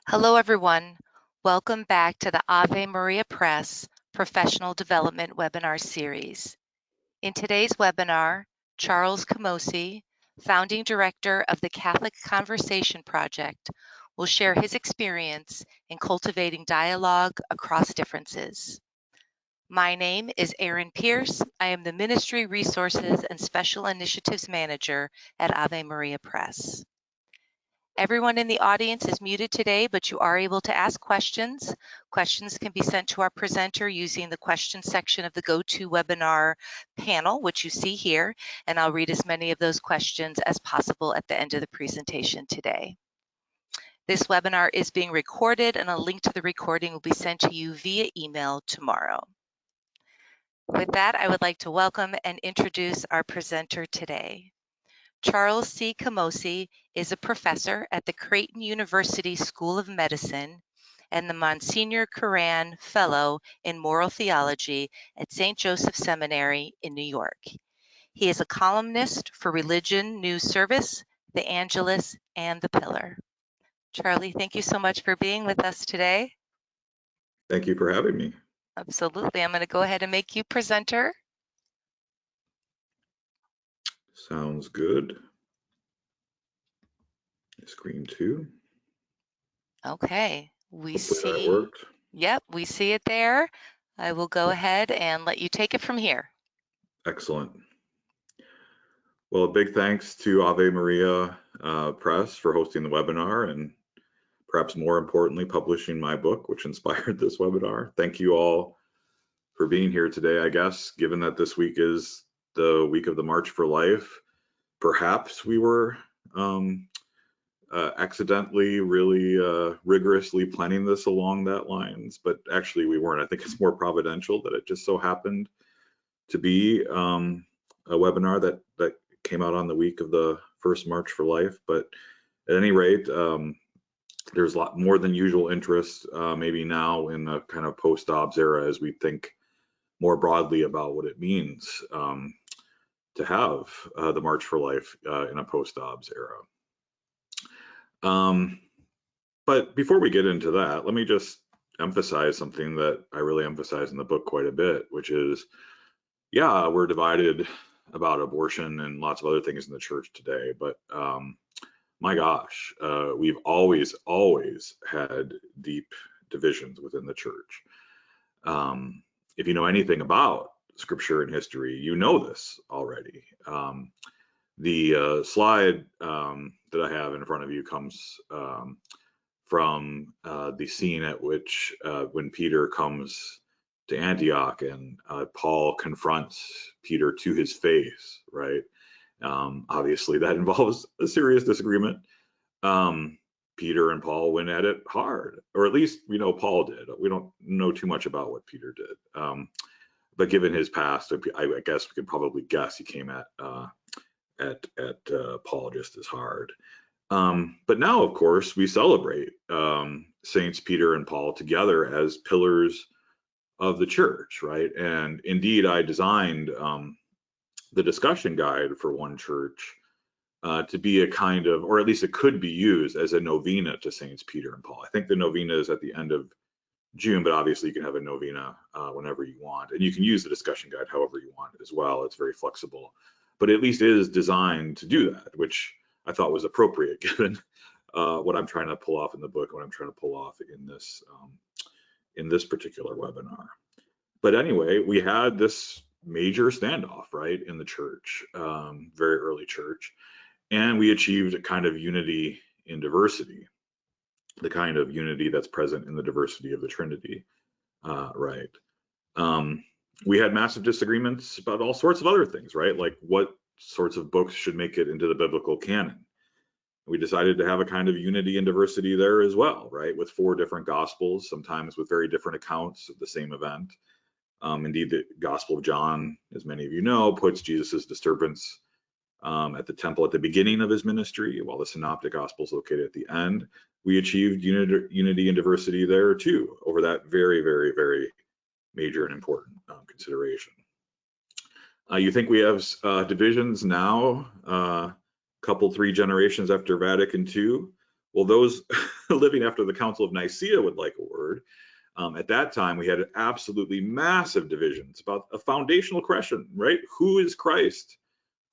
Hello, everyone. Welcome back to the Ave Maria Press Professional Development Webinar Series. In today's webinar, Charles Camosy, Founding Director of the Catholic Conversation Project, will share his experience in cultivating dialogue across differences. My name is Erin Pierce. I am the Ministry Resources and Special Initiatives Manager at Ave Maria Press. Everyone in the audience is muted today, but you are able to ask questions. Questions can be sent to our presenter using the question section of the GoToWebinar panel, which you see here, and I'll read as many of those questions as possible at the end of the presentation today. This webinar is being recorded, and a link to the recording will be sent to you via email tomorrow. With that, I would like to welcome and introduce our presenter today. Charles C. Camosy is a professor at the Creighton University School of Medicine and the Monsignor Curran Fellow in Moral Theology at St. Joseph Seminary in New York. He is a columnist for Religion News Service, The Angelus, and The Pillar. Charlie, thank you so much for being with us today. Thank you for having me. Absolutely. I'm going to go ahead and make you presenter. Sounds good. Screen 2. Okay, we Hopefully see. That worked. Yep, we see it there. I will go ahead and let you take it from here. Excellent. Well, a big thanks to Ave Maria Press for hosting the webinar and perhaps more importantly, publishing my book, which inspired this webinar. Thank you all for being here today. I guess, given that this week is the week of the March for Life, perhaps we were accidentally really rigorously planning this along that lines, but actually we weren't. I think it's more providential that it just so happened to be a webinar that came out on the week of the first March for Life. But at any rate, there's a lot more than usual interest maybe now in the kind of post-Dobbs era as we think more broadly about what it means to have the March for Life in a post-Dobbs era. But before we get into that, let me just emphasize something that I really emphasize in the book quite a bit, which is, yeah, we're divided about abortion and lots of other things in the church today, but my gosh, we've always had deep divisions within the church. If you know anything about scripture and history, you know this already. The slide that I have in front of you comes from the scene at which when Peter comes to Antioch and Paul confronts Peter to his face, right? Obviously that involves a serious disagreement. Peter and Paul went at it hard, or at least we know Paul did. We don't know too much about what Peter did. But given his past, I guess we could probably guess he came at Paul just as hard. But now, of course, we celebrate Saints Peter and Paul together as pillars of the church, right? And indeed, I designed the discussion guide for One Church to be a kind of, or at least it could be used as a novena to Saints Peter and Paul. I think the novena is at the end of June, but obviously you can have a novena whenever you want, and you can use the discussion guide however you want as well. It's very flexible, but at least it is designed to do that, which I thought was appropriate given what I'm trying to pull off in the book, what I'm trying to pull off in this particular webinar. But anyway, we had this major standoff, right, in the church, very early church, and we achieved a kind of unity in diversity, the kind of unity that's present in the diversity of the Trinity, right? We had massive disagreements about all sorts of other things, right? Like what sorts of books should make it into the biblical canon. We decided to have a kind of unity and diversity there as well, right? With 4 different gospels, sometimes with very different accounts of the same event. Indeed, the Gospel of John, as many of you know, puts Jesus's disturbance at the temple at the beginning of his ministry, while the Synoptic Gospel is located at the end. We achieved unity and diversity there too, over that very, very, very major and important consideration. You think we have divisions now, 3 generations after Vatican II? Well, those living after the Council of Nicaea would like a word. At that time, we had absolutely massive divisions about a foundational question, right? Who is Christ?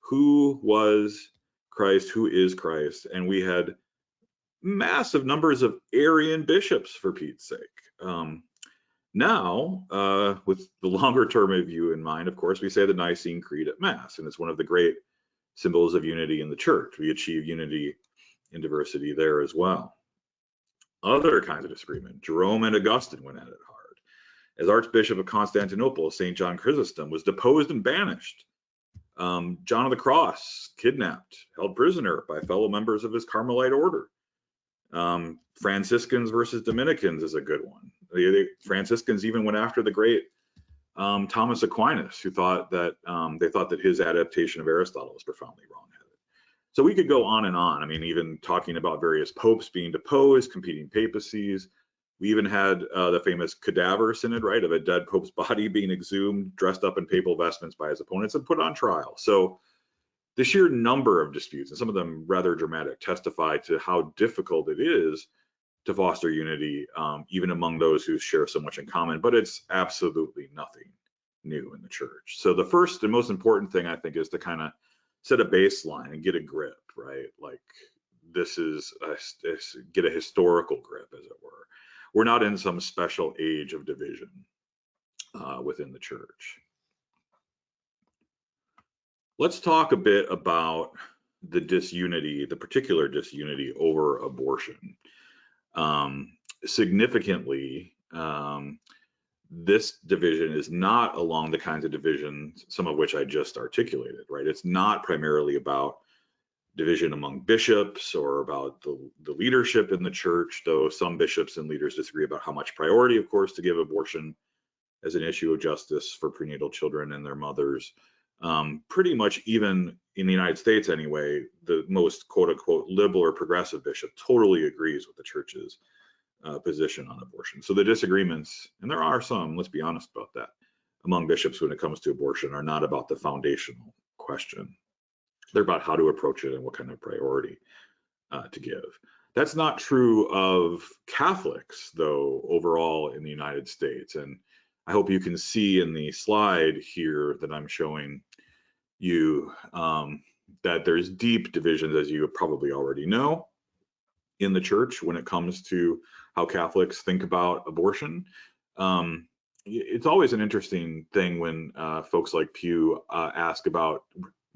Who was Christ? Who is Christ? And we had massive numbers of Arian bishops, for Pete's sake. Now, with the longer term view in mind, of course, we say the Nicene Creed at Mass, and it's one of the great symbols of unity in the church. We achieve unity in diversity there as well. Other kinds of disagreement. Jerome and Augustine went at it hard. As Archbishop of Constantinople, St. John Chrysostom was deposed and banished. John of the Cross, kidnapped, held prisoner by fellow members of his Carmelite order. Franciscans versus Dominicans is a good one. The Franciscans even went after the great Thomas Aquinas, who thought that they thought that his adaptation of Aristotle was profoundly wrongheaded. So we could go on and on. I mean, even talking about various popes being deposed, competing papacies. We even had the famous cadaver synod, right, of a dead pope's body being exhumed, dressed up in papal vestments by his opponents and put on trial. So the sheer number of disputes, and some of them rather dramatic, testify to how difficult it is to foster unity, even among those who share so much in common, but it's absolutely nothing new in the church. So the first and most important thing, I think, is to kind of set a baseline and get a grip, right? Like this is get a historical grip, as it were. We're not in some special age of division within the church. Let's talk a bit about the disunity, the particular disunity over abortion. Significantly, this division is not along the kinds of divisions, some of which I just articulated, right? It's not primarily about division among bishops or about the leadership in the church, though some bishops and leaders disagree about how much priority, of course, to give abortion as an issue of justice for prenatal children and their mothers. Pretty much even in the United States anyway, the most quote unquote liberal or progressive bishop totally agrees with the church's position on abortion. So the disagreements, and there are some, let's be honest about that, among bishops when it comes to abortion are not about the foundational question. They're about how to approach it and what kind of priority to give. That's not true of Catholics, though, overall in the United States. And I hope you can see in the slide here that I'm showing you that there's deep divisions, as you probably already know, in the church when it comes to how Catholics think about abortion. It's always an interesting thing when folks like Pew ask about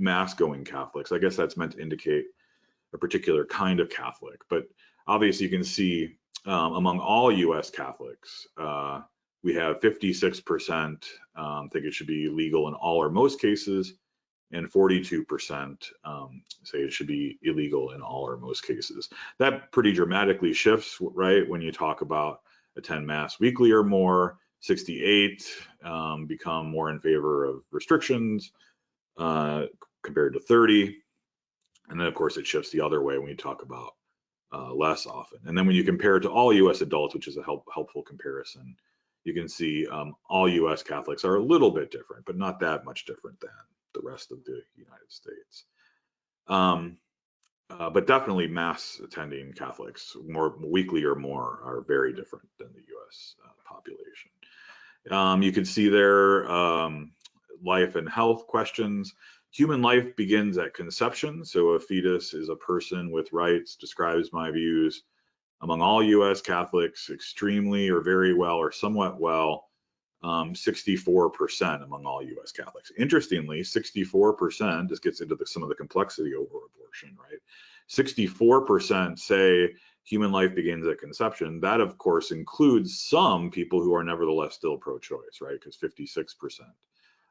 mass-going Catholics. I guess that's meant to indicate a particular kind of Catholic, but obviously you can see among all U.S. Catholics, we have 56% think it should be legal in all or most cases, and 42% say it should be illegal in all or most cases. That pretty dramatically shifts, right? When you talk about attend Mass weekly or more, 68 become more in favor of restrictions compared to 30. And then, of course, it shifts the other way when you talk about less often. And then when you compare it to all U.S. adults, which is a helpful comparison, you can see all U.S. Catholics are a little bit different, but not that much different than the rest of the United States. But definitely mass attending Catholics, more weekly or more, are very different than the U.S. population. You can see there life and health questions. Human life begins at conception, so a fetus is a person with rights, describes my views among all U.S. Catholics extremely or very well or somewhat well, 64% among all U.S. Catholics. Interestingly, 64%, this gets into some of the complexity over abortion, right? 64% say human life begins at conception. That, of course, includes some people who are nevertheless still pro-choice, right? Because 56%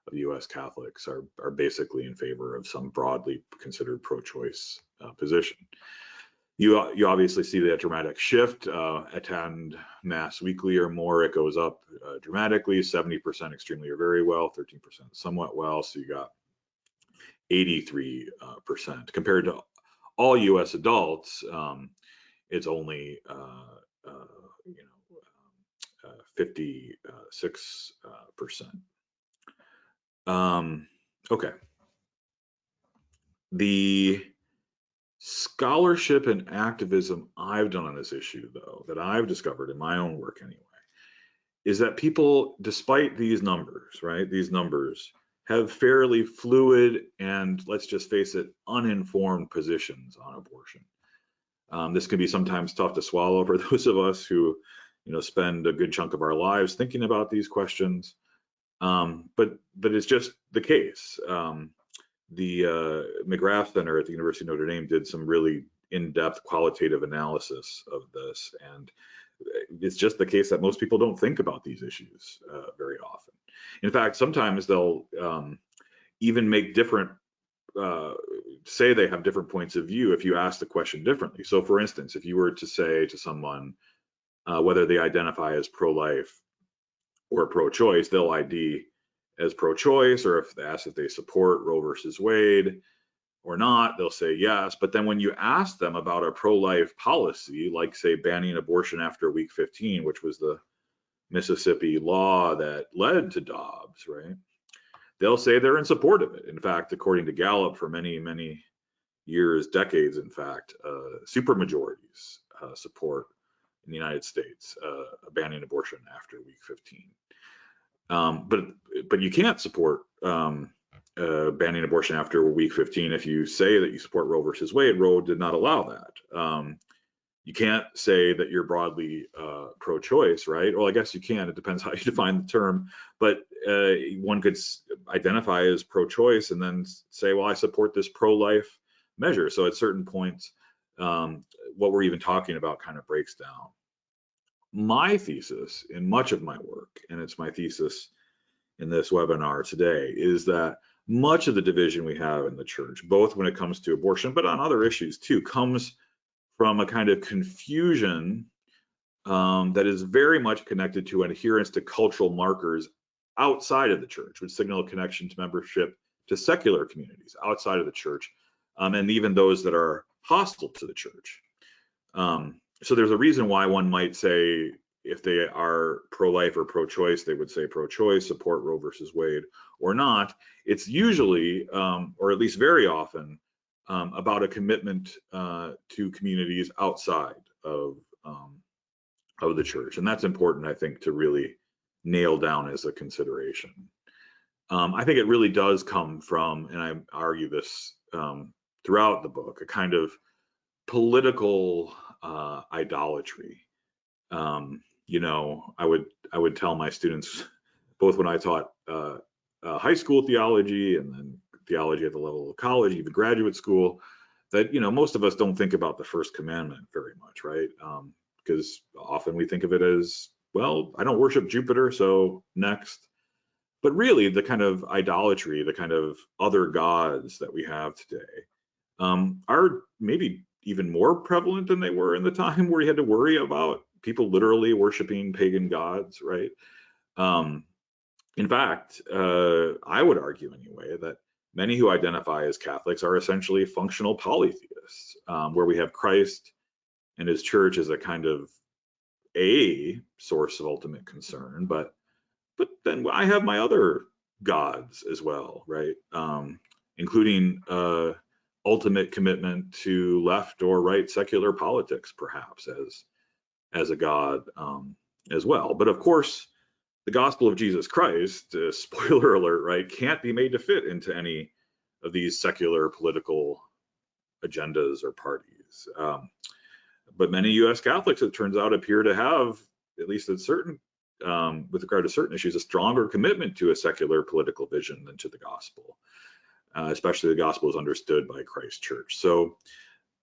of U.S. Catholics are basically in favor of some broadly considered pro-choice position. You obviously see that dramatic shift. Attend Mass weekly or more, it goes up dramatically. 70% extremely or very well, 13% somewhat well. So you got 83% compared to all U.S. adults. It's only 56%. Okay. Scholarship and activism I've done on this issue, though, that I've discovered in my own work anyway, is that people, despite these numbers, right, these numbers have fairly fluid and, let's just face it, uninformed positions on abortion. This can be sometimes tough to swallow for those of us who, spend a good chunk of our lives thinking about these questions. But it's just the case. The McGrath Center at the University of Notre Dame did some really in-depth qualitative analysis of this, and it's just the case that most people don't think about these issues very often. In fact, sometimes they'll even make different, say they have different points of view if you ask the question differently. So for instance, if you were to say to someone whether they identify as pro-life or pro-choice, they'll ID as pro-choice, or if they ask if they support Roe versus Wade or not, they'll say yes. But then when you ask them about a pro-life policy, like say banning abortion after week 15, which was the Mississippi law that led to Dobbs, right? They'll say they're in support of it. In fact, according to Gallup, for many, many years, decades, in fact, supermajorities support in the United States banning abortion after week 15. But you can't support banning abortion after week 15 if you say that you support Roe versus Wade. Roe did not allow that. You can't say that you're broadly pro-choice, right? Well, I guess you can. It depends how you define the term. But one could identify as pro-choice and then say, well, I support this pro-life measure. So at certain points, what we're even talking about kind of breaks down. My thesis in much of my work, and it's my thesis in this webinar today, is that much of the division we have in the church, both when it comes to abortion, but on other issues too, comes from a kind of confusion that is very much connected to adherence to cultural markers outside of the church, which signal a connection to membership to secular communities outside of the church, and even those that are hostile to the church. So there's a reason why one might say, if they are pro-life or pro-choice, they would say pro-choice, support Roe versus Wade, or not. It's usually, or at least very often, about a commitment to communities outside of the church, and that's important, I think, to really nail down as a consideration. I think it really does come from, and I argue this throughout the book, a kind of political idolatry. I would tell my students, both when I taught high school theology and then theology at the level of college, even graduate school, that most of us don't think about the first commandment very much, right? Because often we think of it as, well, I don't worship Jupiter, so next. But really, the kind of idolatry, the kind of other gods that we have today are maybe even more prevalent than they were in the time where you had to worry about people literally worshiping pagan gods, right? In fact, I would argue anyway that many who identify as Catholics are essentially functional polytheists, where we have Christ and his church as a kind of a source of ultimate concern, but then I have my other gods as well, right? Including ultimate commitment to left or right secular politics, perhaps as a god as well. But of course, the gospel of Jesus Christ, spoiler alert, right, can't be made to fit into any of these secular political agendas or parties. But many U.S. Catholics, it turns out, appear to have, at least at certain, with regard to certain issues, a stronger commitment to a secular political vision than to the gospel. Especially the gospel is understood by Christ's church. So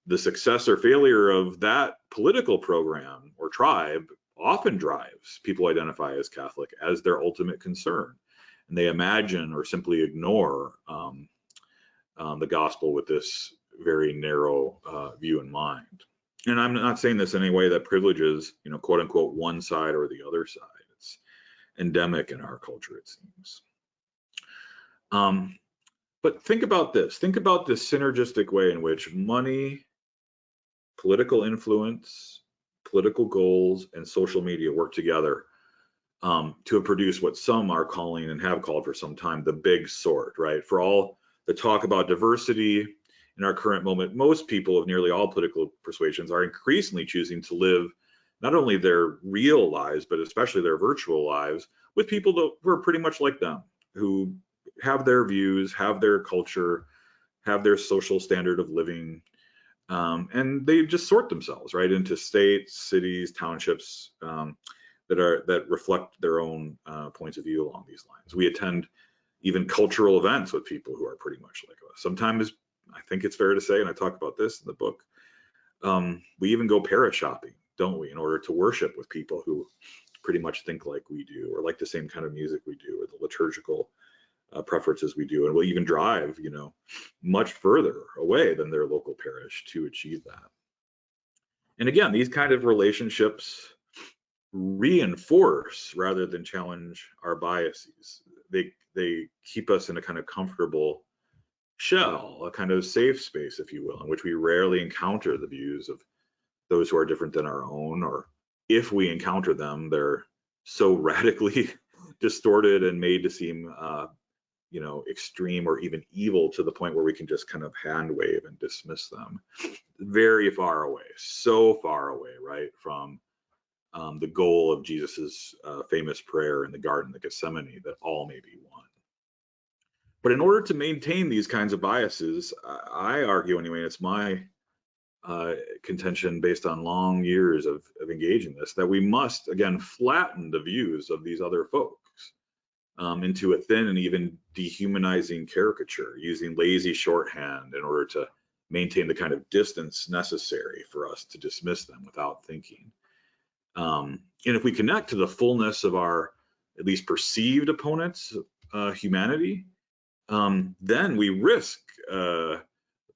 the success or failure of that political program or tribe often drives people identify as Catholic as their ultimate concern. And they imagine or simply ignore the gospel with this very narrow view in mind. And I'm not saying this in any way that privileges, quote unquote, one side or the other side. It's endemic in our culture, it seems. But think about this. Think about this synergistic way in which money, political influence, political goals, and social media work together to produce what some are calling and have called for some time the big sort, right? For all the talk about diversity in our current moment, most people of nearly all political persuasions are increasingly choosing to live not only their real lives, but especially their virtual lives with people who are pretty much like them, who have their views, have their culture, have their social standard of living, and they just sort themselves right into states, cities, townships that reflect their own points of view along these lines. We attend even cultural events with people who are pretty much like us. Sometimes I think it's fair to say, and I talk about this in the book, we even go parish shopping, don't we, in order to worship with people who pretty much think like we do, or like the same kind of music we do, or the liturgical preferences we do, and we'll even drive, much further away than their local parish to achieve that. And again, these kind of relationships reinforce rather than challenge our biases. They keep us in a kind of comfortable shell, a kind of safe space, if you will, in which we rarely encounter the views of those who are different than our own, or if we encounter them, they're so radically distorted and made to seem extreme or even evil to the point where we can just kind of hand wave and dismiss them. Very far away, so far away, right, from the goal of Jesus's famous prayer in the Garden of Gethsemane, that all may be one. But in order to maintain these kinds of biases, I argue anyway, and it's my contention based on long years of engaging this, that we must, again, flatten the views of these other folks into a thin and even dehumanizing caricature, using lazy shorthand in order to maintain the kind of distance necessary for us to dismiss them without thinking. And if we connect to the fullness of our at least perceived opponents' humanity, then we risk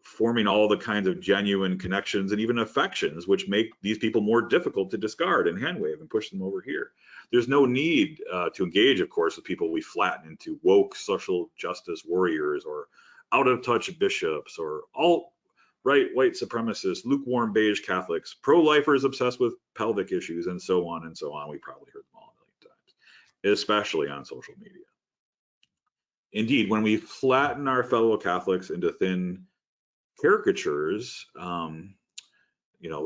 forming all the kinds of genuine connections and even affections which make these people more difficult to discard and handwave and push them over here. There's no need to engage, of course, with people we flatten into woke social justice warriors, or out-of-touch bishops, or alt-right white supremacists, lukewarm beige Catholics, pro-lifers obsessed with pelvic issues, and so on and so on. We probably heard them all a million times, especially on social media. Indeed, when we flatten our fellow Catholics into thin caricatures,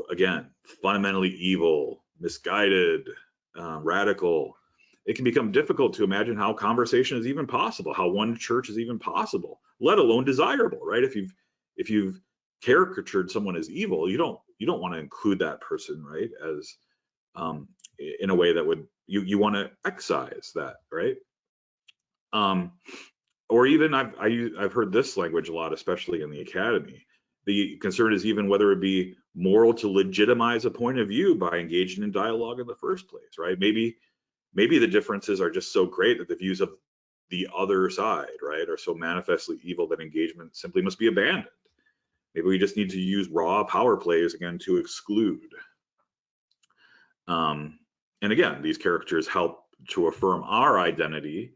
again, fundamentally evil, misguided, radical, it can become difficult to imagine how conversation is even possible, how one church is even possible, let alone desirable, right? If you've caricatured someone as evil, you don't want to include that person, right, as in a way that would you want to excise that, right? Or even I've heard this language a lot, especially in the academy. The concern is even whether it be moral to legitimize a point of view by engaging in dialogue in the first place, right? Maybe the differences are just so great that the views of the other side, right, are so manifestly evil that engagement simply must be abandoned. Maybe we just need to use raw power plays again to exclude. And again, these characters help to affirm our identity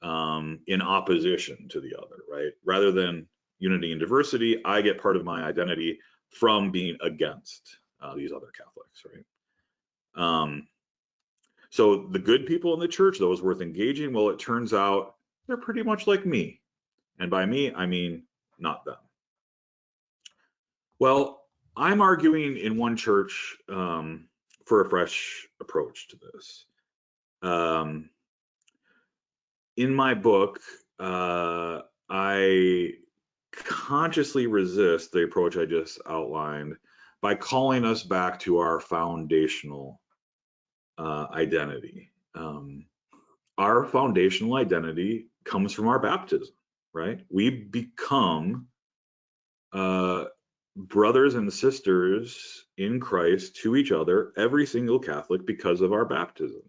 in opposition to the other, right? Rather than unity and diversity, I get part of my identity from being against these other Catholics, right? So the good people in the church, those worth engaging, well, it turns out they're pretty much like me. And by me, I mean not them. Well, I'm arguing in one church for a fresh approach to this. In my book, I consciously resist the approach I just outlined by calling us back to our foundational identity. Our foundational identity comes from our baptism, right? We become brothers and sisters in Christ to each other, every single Catholic, because of our baptism.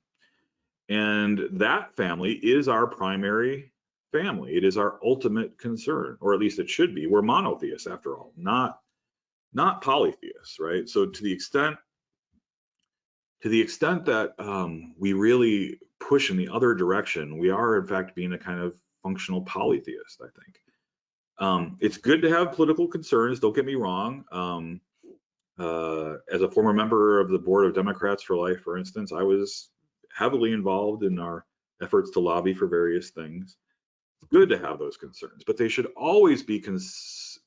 And that family is our primary family. It is our ultimate concern, or at least it should be. We're monotheists, after all, not polytheists, right? So to the extent that we really push in the other direction, we are in fact being a kind of functional polytheist, I think. It's good to have political concerns, don't get me wrong. As a former member of the board of Democrats for Life, for instance, I was heavily involved in our efforts to lobby for various things. It's good to have those concerns, but they should always be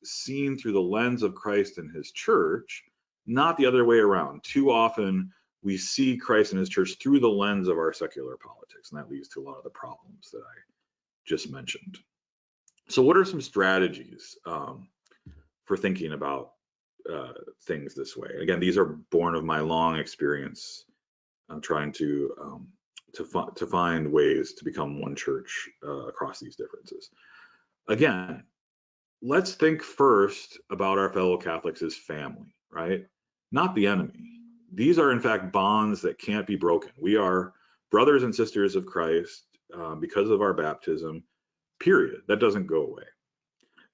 seen through the lens of Christ and his church, not the other way around. Too often we see Christ and his church through the lens of our secular politics, and that leads to a lot of the problems that I just mentioned. So what are some strategies for thinking about things this way? Again, these are born of my long experience trying to find ways to become one church across these differences. Again, let's think first about our fellow Catholics as family, right? Not the enemy. These are, in fact, bonds that can't be broken. We are brothers and sisters of Christ because of our baptism, period. That doesn't go away.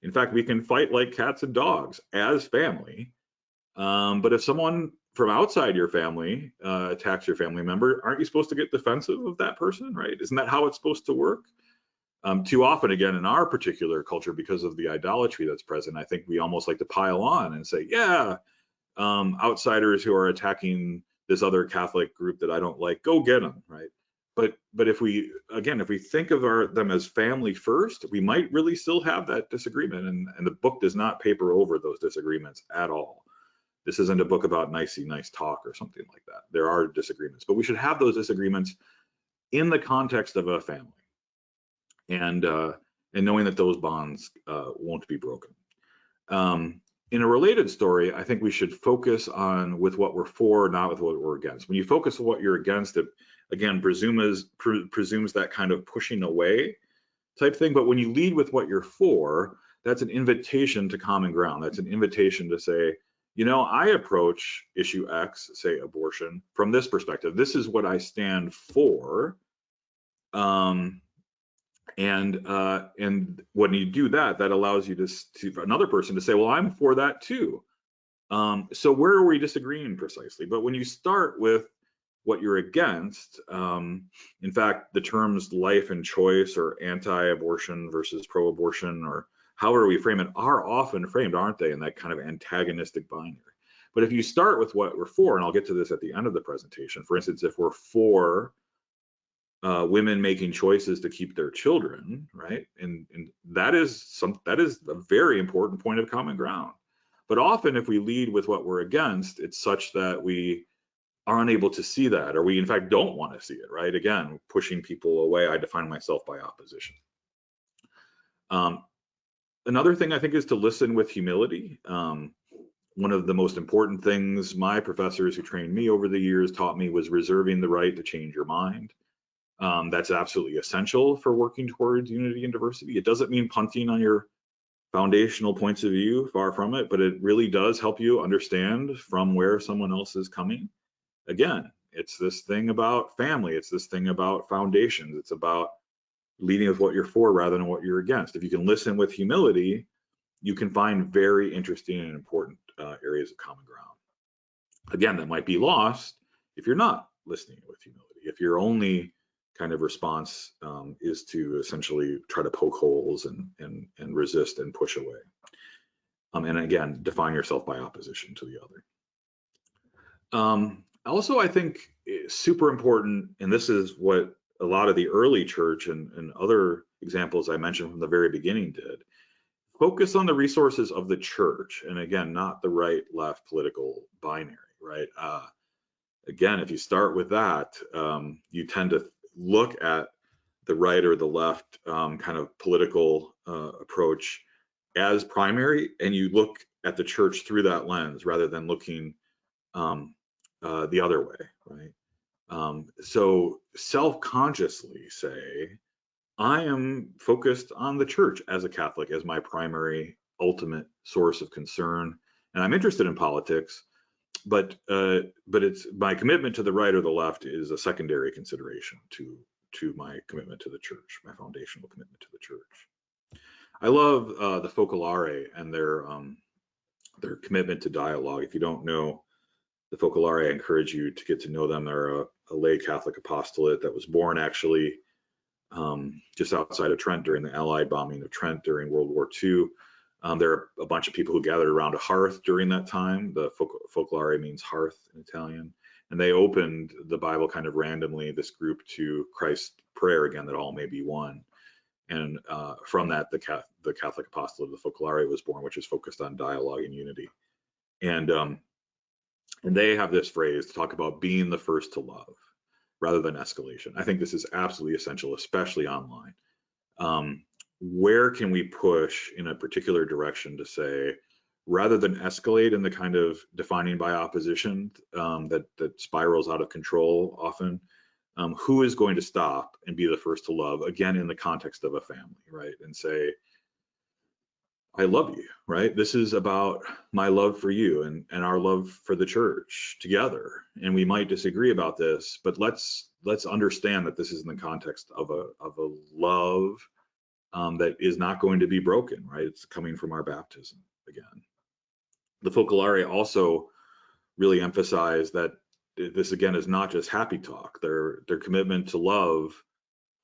In fact, we can fight like cats and dogs as family. But if someone from outside your family attacks your family member, aren't you supposed to get defensive of that person, right? Isn't that how it's supposed to work? Too often, again, in our particular culture, because of the idolatry that's present, I think we almost like to pile on and say, yeah, outsiders who are attacking this other Catholic group that I don't like, go get them, right? But if we think of them as family first, we might really still have that disagreement, and the book does not paper over those disagreements at all. This isn't a book about nice talk or something like that. There are disagreements, but we should have those disagreements in the context of a family, and knowing that those bonds won't be broken. In a related story, I think we should focus on with what we're for, not with what we're against. When you focus on what you're against, it again presumes that kind of pushing away type thing. But when you lead with what you're for, that's an invitation to common ground. That's an invitation to say, you know, I approach issue X, say abortion, from this perspective. This is what I stand for. And when you do that, that allows you to another person to say, well, I'm for that too. So where are we disagreeing precisely? But when you start with what you're against, in fact, the terms life and choice or anti-abortion versus pro-abortion, or however we frame it, are often framed, aren't they, in that kind of antagonistic binary. But if you start with what we're for, and I'll get to this at the end of the presentation, for instance, if we're for women making choices to keep their children, right? And that is a very important point of common ground. But often if we lead with what we're against, it's such that we are unable to see that, or we in fact don't want to see it, right? Again, pushing people away. I define myself by opposition. Another thing I think is to listen with humility. One of the most important things my professors who trained me over the years taught me was reserving the right to change your mind. That's absolutely essential for working towards unity and diversity. It doesn't mean punting on your foundational points of view, far from it, but it really does help you understand from where someone else is coming. Again, it's this thing about family. It's this thing about foundations. It's about leading with what you're for rather than what you're against. If you can listen with humility, you can find very interesting and important areas of common ground. Again, that might be lost if you're not listening with humility. If your only kind of response is to essentially try to poke holes and resist and push away. And again, define yourself by opposition to the other. Also, I think it's super important, and this is what a lot of the early church and other examples I mentioned from the very beginning did. Focus on the resources of the church, and again, not the right-left political binary, right? Again, if you start with that, you tend to look at the right or the left kind of political approach as primary, and you look at the church through that lens rather than looking the other way, right? So self-consciously say, I am focused on the church as a Catholic as my primary ultimate source of concern, and I'm interested in politics, but it's my commitment to the right or the left is a secondary consideration to my commitment to the church, my foundational commitment to the church. I love the Focolare and their commitment to dialogue. If you don't know the Focolare, I encourage you to get to know them. They're a lay Catholic apostolate that was born actually just outside of Trent during the Allied bombing of Trent during World War II. There are a bunch of people who gathered around a hearth during that time. The Focolare means hearth in Italian. And they opened the Bible kind of randomly, this group, to Christ's prayer again, that all may be one. And from that, the Catholic Apostolate of the Focolare was born, which is focused on dialogue and unity. And they have this phrase to talk about being the first to love rather than escalation. I think this is absolutely essential, especially online. Where can we push in a particular direction to say, rather than escalate in the kind of defining by opposition that spirals out of control often, who is going to stop and be the first to love, again, in the context of a family, right? And say, I love you, right? This is about my love for you and our love for the church together. And we might disagree about this, but let's understand that this is in the context of a love that is not going to be broken, right? It's coming from our baptism again. The Focolare also really emphasize that this again is not just happy talk. Their commitment to love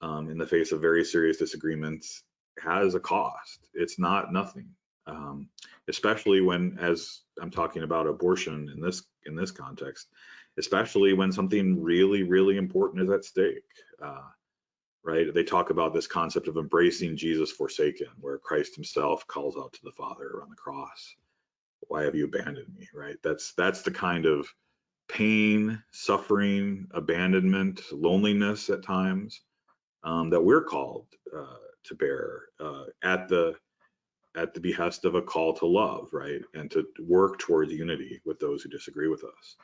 in the face of very serious disagreements has a cost. It's not nothing, especially when, as I'm talking about abortion in this context, especially when something really, really important is at stake. Right? They talk about this concept of embracing Jesus forsaken, where Christ himself calls out to the Father on the cross, "Why have you abandoned me?" Right? That's the kind of pain, suffering, abandonment, loneliness at times that we're called to bear at the behest of a call to love, right? And to work towards unity with those who disagree with us.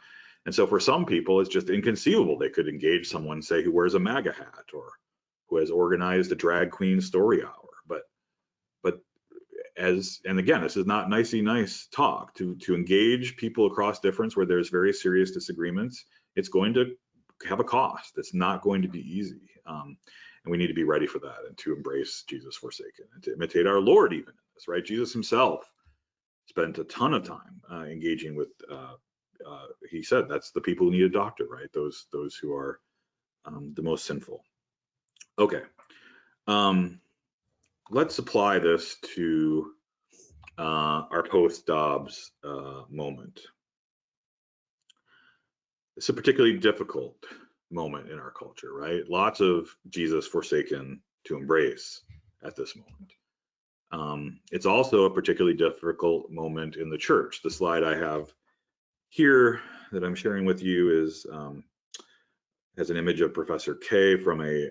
And so for some people, it's just inconceivable they could engage someone, say, who wears a MAGA hat or who has organized a drag queen story hour. But and again, this is not nicey nice talk. To engage people across difference where there's very serious disagreements, it's going to have a cost. It's not going to be easy. And we need to be ready for that and to embrace Jesus forsaken and to imitate our Lord even in this, right? Jesus himself spent a ton of time engaging with, he said, that's the people who need a doctor, right? Those who are the most sinful. Okay. Let's apply this to our post-Dobbs moment. It's a particularly difficult moment in our culture, right? Lots of Jesus forsaken to embrace at this moment. It's also a particularly difficult moment in the church. The slide I have here that I'm sharing with you is has an image of Professor K from a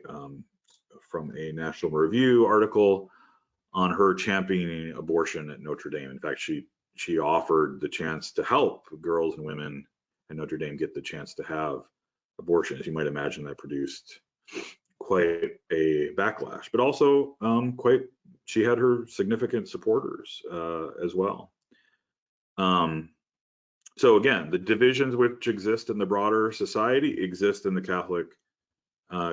National Review article on her championing abortion at Notre Dame. In fact, she offered the chance to help girls and women at Notre Dame get the chance to have abortion. As you might imagine, that produced quite a backlash, but also she had her significant supporters as well. So again, the divisions which exist in the broader society exist in the Catholic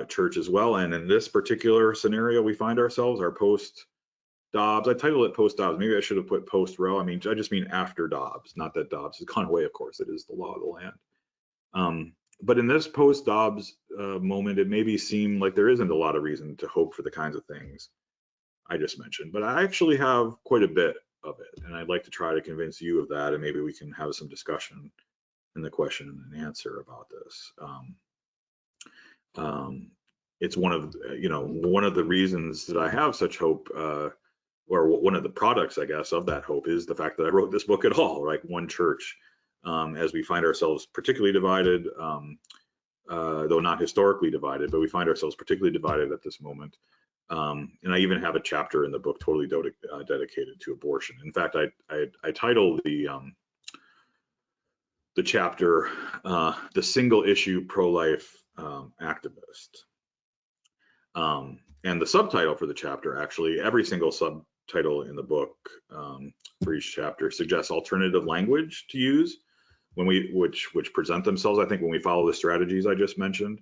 Church as well. And in this particular scenario, we find ourselves, our post-Dobbs, I titled it post-Dobbs. Maybe I should have put post-Roe. I mean, I just mean after Dobbs, not that Dobbs has gone away, of course. It is the law of the land. But in this post-Dobbs moment, it maybe seemed like there isn't a lot of reason to hope for the kinds of things I just mentioned. But I actually have quite a bit of it, and I'd like to try to convince you of that, and maybe we can have some discussion in the question and answer about this. It's one of the reasons that I have such hope, or one of the products, I guess, of that hope is the fact that I wrote this book at all, right? One church, as we find ourselves particularly divided, though not historically divided, but we find ourselves particularly divided at this moment. And I even have a chapter in the book totally dedicated to abortion. In fact, I titled the chapter "The Single Issue Pro-Life Activist." And the subtitle for the chapter, actually, every single subtitle in the book for each chapter suggests alternative language to use when which present themselves, I think, when we follow the strategies I just mentioned.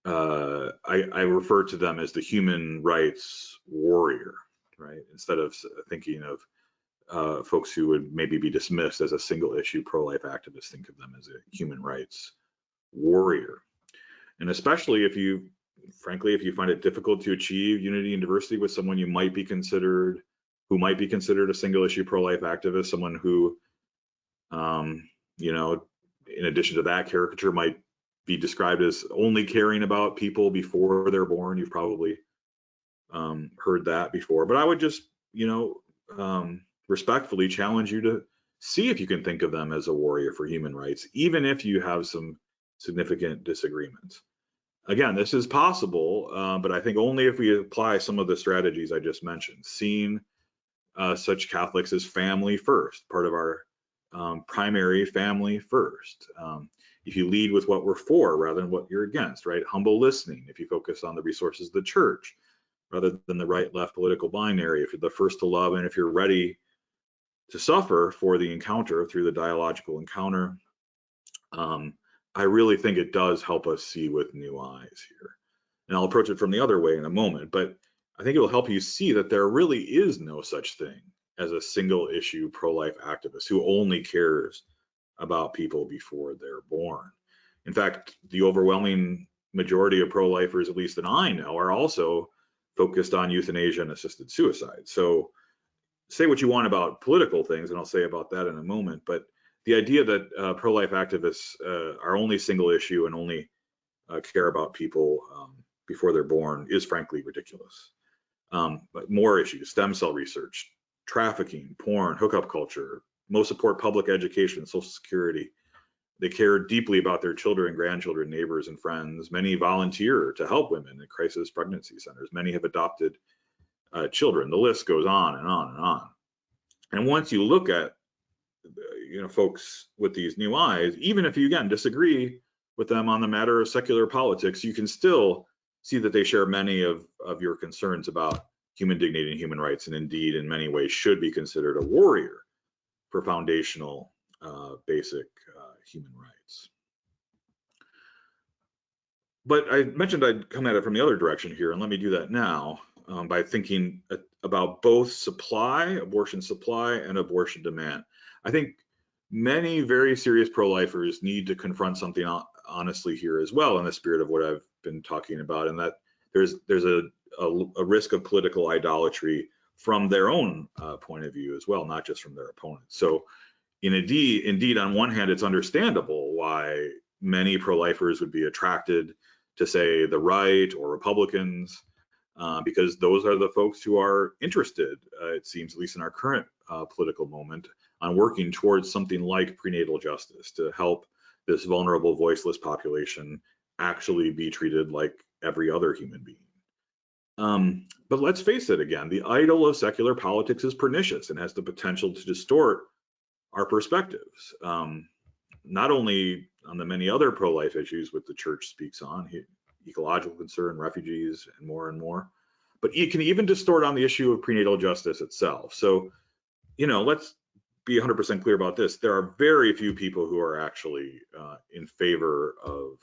I refer to them as the human rights warrior, right? Instead of thinking of folks who would maybe be dismissed as a single issue pro-life activist, think of them as a human rights warrior. And especially if you find it difficult to achieve unity and diversity with someone who might be considered a single issue pro-life activist, someone who, in addition to that caricature, might be described as only caring about people before they're born. You've probably heard that before. But I would just, respectfully challenge you to see if you can think of them as a warrior for human rights, even if you have some significant disagreements. Again, this is possible, but I think only if we apply some of the strategies I just mentioned, seeing such Catholics as family first, part of our primary family first. If you lead with what we're for rather than what you're against, right? Humble listening, if you focus on the resources of the church rather than the right-left political binary, if you're the first to love, and if you're ready to suffer for the encounter through the dialogical encounter, I really think it does help us see with new eyes here. And I'll approach it from the other way in a moment, but I think it will help you see that there really is no such thing as a single issue pro-life activist who only cares about people before they're born. In fact, the overwhelming majority of pro-lifers, at least that I know, are also focused on euthanasia and assisted suicide. So say what you want about political things, and I'll say about that in a moment, but the idea that pro-life activists are only single issue and only care about people before they're born is frankly ridiculous. But more issues: stem cell research, trafficking, porn, hookup culture. Most support public education, Social Security. They care deeply about their children, grandchildren, neighbors, and friends. Many volunteer to help women in crisis pregnancy centers. Many have adopted children. The list goes on and on and on. And once you look at folks with these new eyes, even if you again disagree with them on the matter of secular politics, you can still see that they share many of your concerns about human dignity and human rights, and indeed in many ways should be considered a warrior for foundational basic human rights. But I mentioned I'd come at it from the other direction here, and let me do that now by thinking about both abortion supply and abortion demand. I think many very serious pro-lifers need to confront something honestly here as well, in the spirit of what I've been talking about, and that there's a risk of political idolatry from their own point of view as well, not just from their opponents. So indeed, on one hand, it's understandable why many pro-lifers would be attracted to, say, the right or Republicans, because those are the folks who are interested, it seems, at least in our current political moment, on working towards something like prenatal justice to help this vulnerable, voiceless population actually be treated like every other human being. But let's face it again, the idol of secular politics is pernicious and has the potential to distort our perspectives, not only on the many other pro-life issues which the church speaks on, ecological concern, refugees, and more, but it can even distort on the issue of prenatal justice itself. So, let's be 100% clear about this. There are very few people who are actually in favor of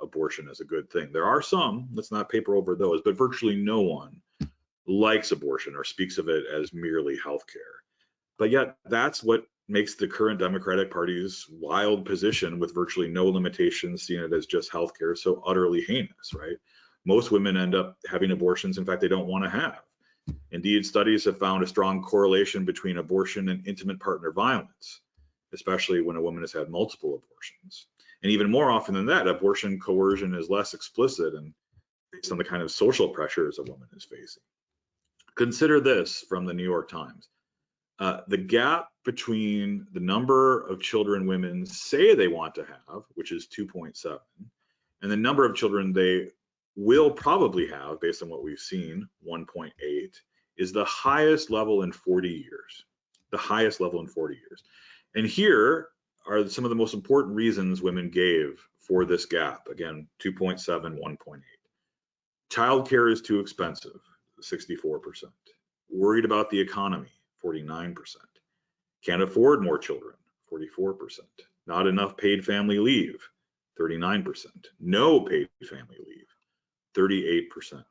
abortion as a good thing. There are some, let's not paper over those, but virtually no one likes abortion or speaks of it as merely healthcare. But yet that's what makes the current Democratic Party's wild position with virtually no limitations, seeing it as just healthcare, so utterly heinous, right? Most women end up having abortions, in fact, they don't want to have. Indeed, studies have found a strong correlation between abortion and intimate partner violence, especially when a woman has had multiple abortions. And even more often than that, abortion coercion is less explicit and based on the kind of social pressures a woman is facing. Consider this from the New York Times. The gap between the number of children women say they want to have, which is 2.7, and the number of children they will probably have, based on what we've seen, 1.8, is the highest level in 40 years. The highest level in 40 years. And here are some of the most important reasons women gave for this gap. Again, 2.7, 1.8. Childcare is too expensive, 64%. Worried about the economy, 49%. Can't afford more children, 44%. Not enough paid family leave, 39%. No paid family leave, 38%.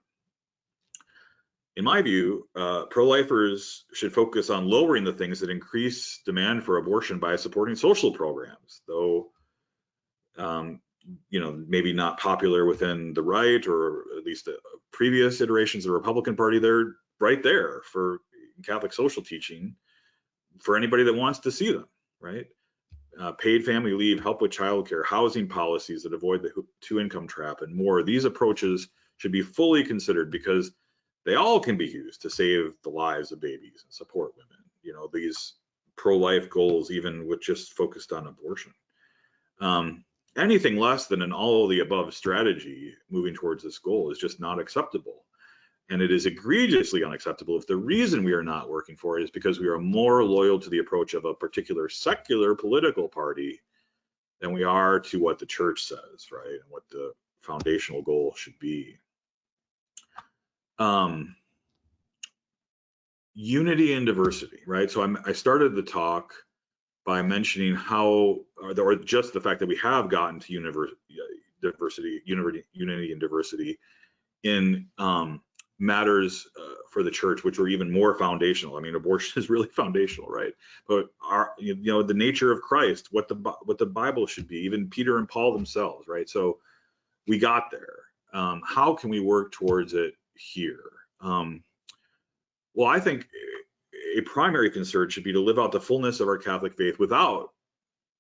In my view, pro-lifers should focus on lowering the things that increase demand for abortion by supporting social programs, though maybe not popular within the right, or at least the previous iterations of the Republican Party. They're right there for Catholic social teaching for anybody that wants to see them, right? Paid family leave, help with childcare, housing policies that avoid the two-income trap, and more. These approaches should be fully considered because they all can be used to save the lives of babies and support women. You know, these pro-life goals, even with just focused on abortion. Anything less than an all of the above strategy moving towards this goal is just not acceptable. And it is egregiously unacceptable if the reason we are not working for it is because we are more loyal to the approach of a particular secular political party than we are to what the church says, right? And what the foundational goal should be. Unity and diversity, right? So I started the talk by mentioning how, or just the fact that we have gotten to unity and diversity in matters for the church, which are even more foundational. I mean, abortion is really foundational, right? But the nature of Christ, what the Bible should be, even Peter and Paul themselves, right? So we got there. How can we work towards it here? Well, I think a primary concern should be to live out the fullness of our Catholic faith without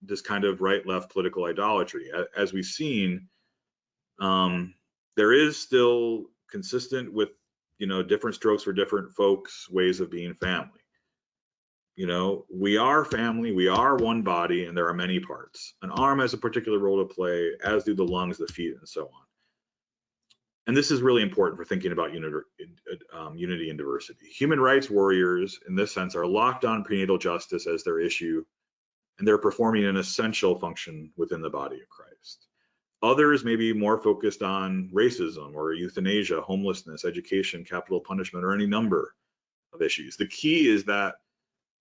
this kind of right-left political idolatry. As we've seen, there is still consistent with, different strokes for different folks, ways of being family. We are family, we are one body, and there are many parts. An arm has a particular role to play, as do the lungs, the feet, and so on. And this is really important for thinking about unity and diversity. Human rights warriors, in this sense, are locked on prenatal justice as their issue, and they're performing an essential function within the body of Christ. Others may be more focused on racism or euthanasia, homelessness, education, capital punishment, or any number of issues. The key is that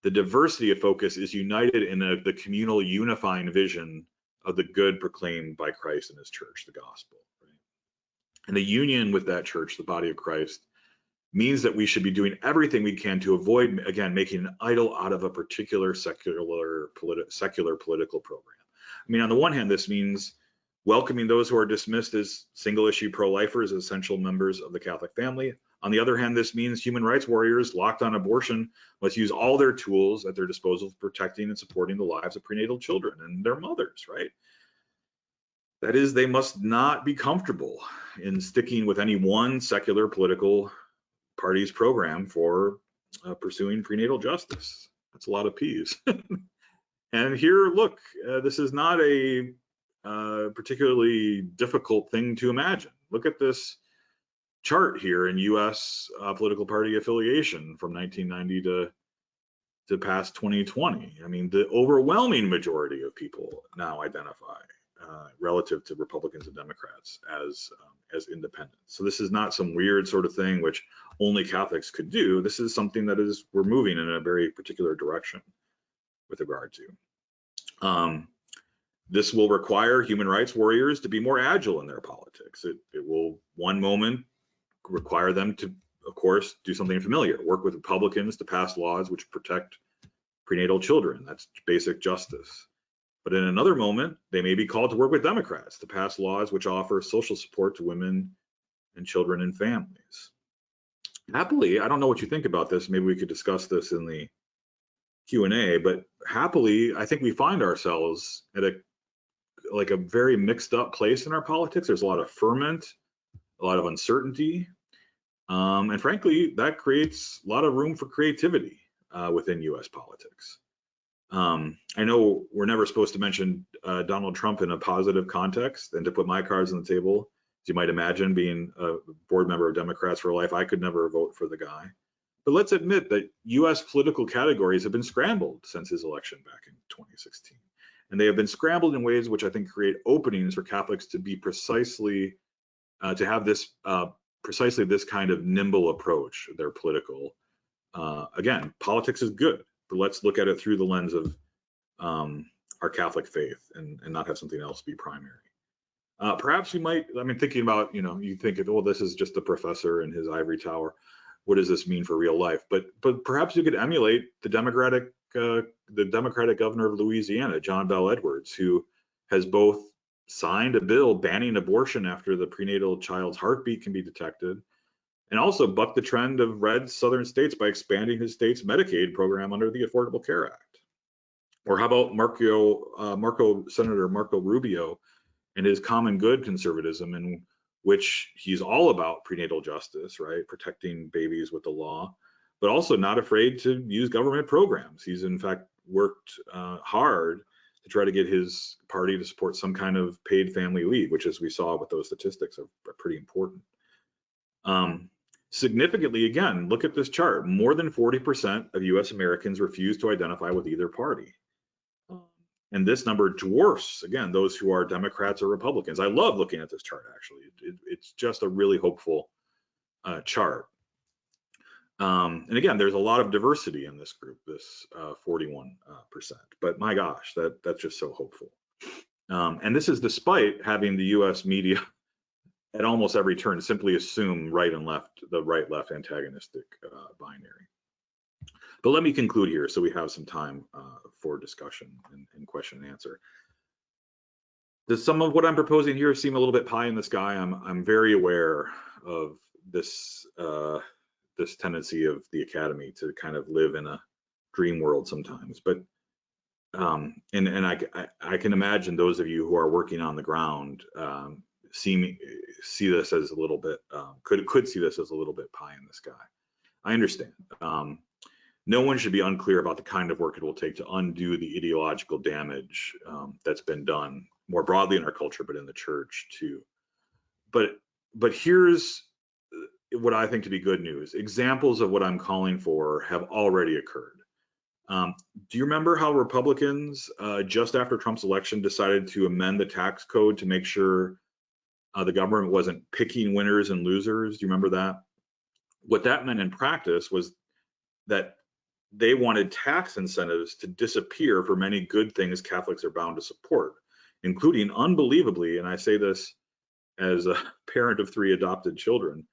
the diversity of focus is united in the communal unifying vision of the good proclaimed by Christ and his church, the gospel. Right? And the union with that church, the body of Christ, means that we should be doing everything we can to avoid, again, making an idol out of a particular secular political program. I mean, on the one hand, this means welcoming those who are dismissed as single-issue pro-lifers as essential members of the Catholic family. On the other hand, this means human rights warriors locked on abortion must use all their tools at their disposal for protecting and supporting the lives of prenatal children and their mothers, right? That is, they must not be comfortable in sticking with any one secular political party's program for pursuing prenatal justice. That's a lot of P's. And here, look, this is not a particularly difficult thing to imagine. Look at this chart here in U.S. Political party affiliation from 1990 to past 2020. I mean, the overwhelming majority of people now identify relative to Republicans and Democrats as independents. So this is not some weird sort of thing which only Catholics could do. This is something that we're moving in a very particular direction with regard to. This will require human rights warriors to be more agile in their politics. It will, one moment, require them to, of course, do something familiar, work with Republicans to pass laws which protect prenatal children. That's basic justice. But in another moment, they may be called to work with Democrats to pass laws which offer social support to women and children and families. Happily, I don't know what you think about this. Maybe we could discuss this in the Q&A, but happily, I think we find ourselves at a very mixed up place in our politics. There's a lot of ferment, a lot of uncertainty, and frankly, that creates a lot of room for creativity within U.S. politics. I know we're never supposed to mention Donald Trump in a positive context, and to put my cards on the table, as you might imagine, being a board member of Democrats for Life, I could never vote for the guy. But let's admit that U.S. political categories have been scrambled since his election back in 2016. And they have been scrambled in ways which I think create openings for Catholics to be precisely, to have this, precisely this kind of nimble approach, their political. Again, politics is good, but let's look at it through the lens of our Catholic faith and not have something else be primary. Perhaps you might, I mean, thinking about, you think, oh, this is just a professor in his ivory tower. What does this mean for real life? But perhaps you could emulate the Democratic governor of Louisiana, John Bell Edwards, who has both signed a bill banning abortion after the prenatal child's heartbeat can be detected, and also bucked the trend of red southern states by expanding his state's Medicaid program under the Affordable Care Act. Or how about Senator Marco Rubio and his common good conservatism, and which he's all about prenatal justice, right? Protecting babies with the law, but also not afraid to use government programs. He's in fact worked hard to try to get his party to support some kind of paid family leave, which, as we saw with those statistics, are pretty important. Significantly, again, look at this chart. More than 40% of US Americans refuse to identify with either party. And this number dwarfs, again, those who are Democrats or Republicans. I love looking at this chart, actually. It's just a really hopeful chart. And again, there's a lot of diversity in this group, this 41%. But my gosh, that's just so hopeful. And this is despite having the US media at almost every turn simply assume right and left, the right-left antagonistic binary. But let me conclude here so we have some time for discussion and question and answer. Does some of what I'm proposing here seem a little bit pie in the sky? I'm very aware of this this tendency of the academy to kind of live in a dream world sometimes. But and I can imagine those of you who are working on the ground see this as a little bit could see this as a little bit pie in the sky. I understand. No one should be unclear about the kind of work it will take to undo the ideological damage that's been done more broadly in our culture, but in the church too. But here's what I think to be good news. Examples of what I'm calling for have already occurred. Do you remember how Republicans, just after Trump's election, decided to amend the tax code to make sure the government wasn't picking winners and losers? Do you remember that? What that meant in practice was that they wanted tax incentives to disappear for many good things Catholics are bound to support, including, unbelievably, and I say this as a parent of 3 adopted children,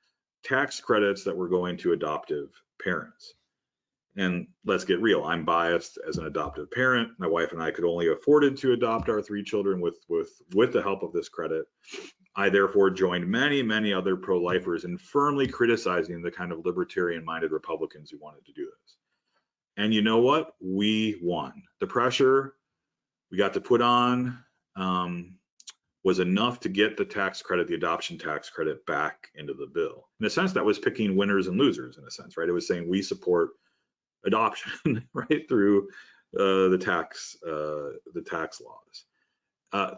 tax credits that were going to adoptive parents. And let's get real, I'm biased as an adoptive parent. My wife and I could only afford to adopt our 3 children with the help of this credit. I therefore joined many other pro-lifers in firmly criticizing the kind of libertarian-minded Republicans who wanted to do this. And you know what? We won. The pressure we got to put on was enough to get the tax credit, the adoption tax credit, back into the bill. In a sense, that was picking winners and losers, in a sense, right? It was saying we support adoption, right, through the tax laws.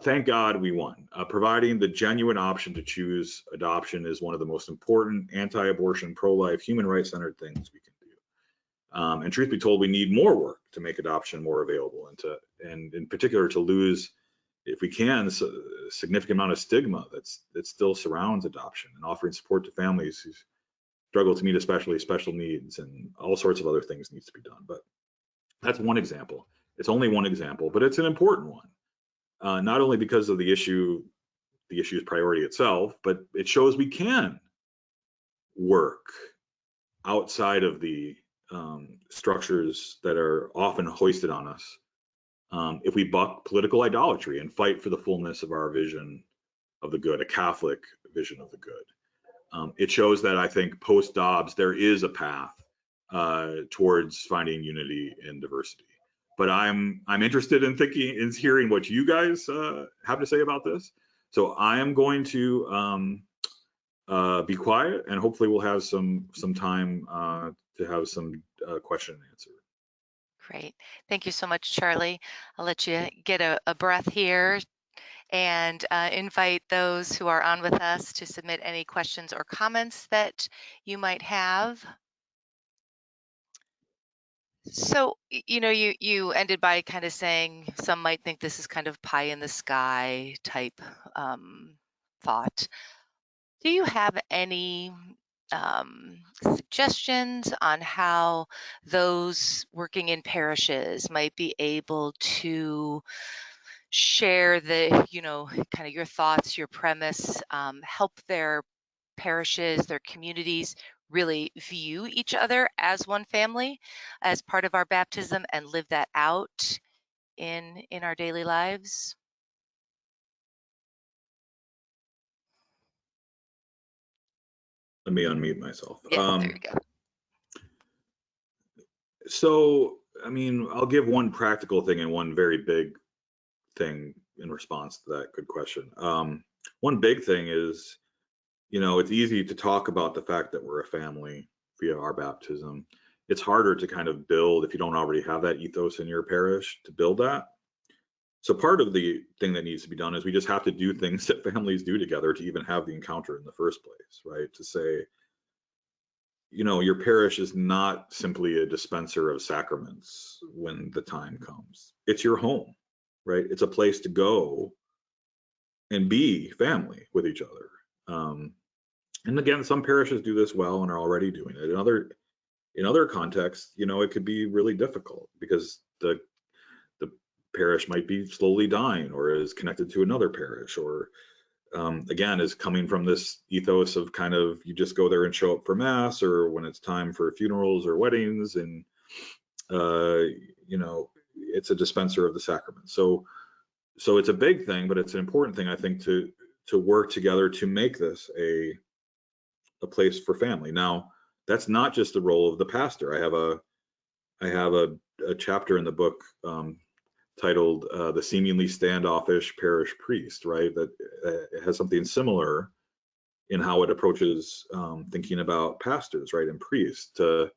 Thank God we won. Providing the genuine option to choose adoption is one of the most important anti-abortion, pro-life, human rights-centered things we can do. And truth be told, we need more work to make adoption more available and in particular to lose, if we can, a significant amount of stigma that still surrounds adoption, and offering support to families who struggle to meet especially special needs, and all sorts of other things needs to be done. But that's one example. It's only one example, but it's an important one. Not only because of the issue's priority itself, but it shows we can work outside of the structures that are often hoisted on us if we buck political idolatry and fight for the fullness of our vision of the good, a Catholic vision of the good. It shows that I think post Dobbs there is a path towards finding unity in diversity. But I'm interested in hearing what you guys have to say about this. So I am going to be quiet, and hopefully we'll have some time to have some question and answer. Great. Thank you so much, Charlie. I'll let you get a breath here and invite those who are on with us to submit any questions or comments that you might have. So, you know, you ended by kind of saying some might think this is kind of pie in the sky type thought. Do you have any suggestions on how those working in parishes might be able to share the, kind of your thoughts, your premise, help their parishes, their communities really view each other as one family, as part of our baptism, and live that out in our daily lives? Let me unmute myself. Yeah, there you go. So, I mean, I'll give one practical thing and one very big thing in response to that good question. One big thing is it's easy to talk about the fact that we're a family via our baptism. It's harder to kind of build, if you don't already have that ethos in your parish, to build that. So part of the thing that needs to be done is we just have to do things that families do together to even have the encounter in the first place, right? To say, your parish is not simply a dispenser of sacraments when the time comes. It's your home, right? It's a place to go and be family with each other. And again, some parishes do this well and are already doing it. In other contexts, it could be really difficult because the parish might be slowly dying or is connected to another parish, or again is coming from this ethos of kind of you just go there and show up for mass or when it's time for funerals or weddings, and it's a dispenser of the sacrament. So it's a big thing, but it's an important thing, I think, to work together to make this a place for family. Now, that's not just the role of the pastor. I have a chapter in the book titled "The Seemingly Standoffish Parish Priest," right? That has something similar in how it approaches thinking about pastors, right, and priests. To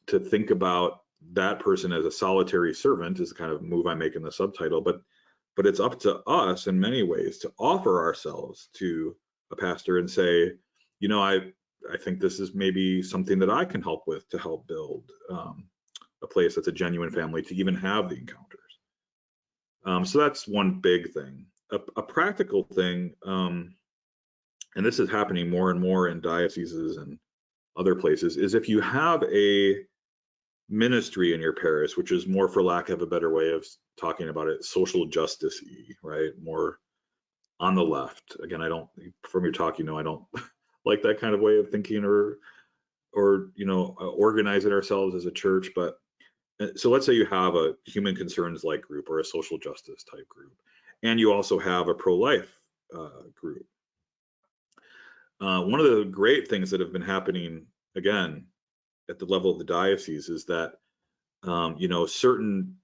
think about that person as a solitary servant is the kind of move I make in the subtitle, but it's up to us in many ways to offer ourselves to a pastor and say, I think this is maybe something that I can help with to help build a place that's a genuine family to even have the encounters. So that's one big thing. A practical thing, and this is happening more and more in dioceses and other places, is if you have a ministry in your parish, which is more, for lack of a better way of talking about it, social justice-y, right? More on the left. Again, from your talk, I don't like that kind of way of thinking or organizing ourselves as a church. But so let's say you have a human concerns like group or a social justice type group, and you also have a pro-life group. One of the great things that have been happening, again, at the level of the diocese is that, certain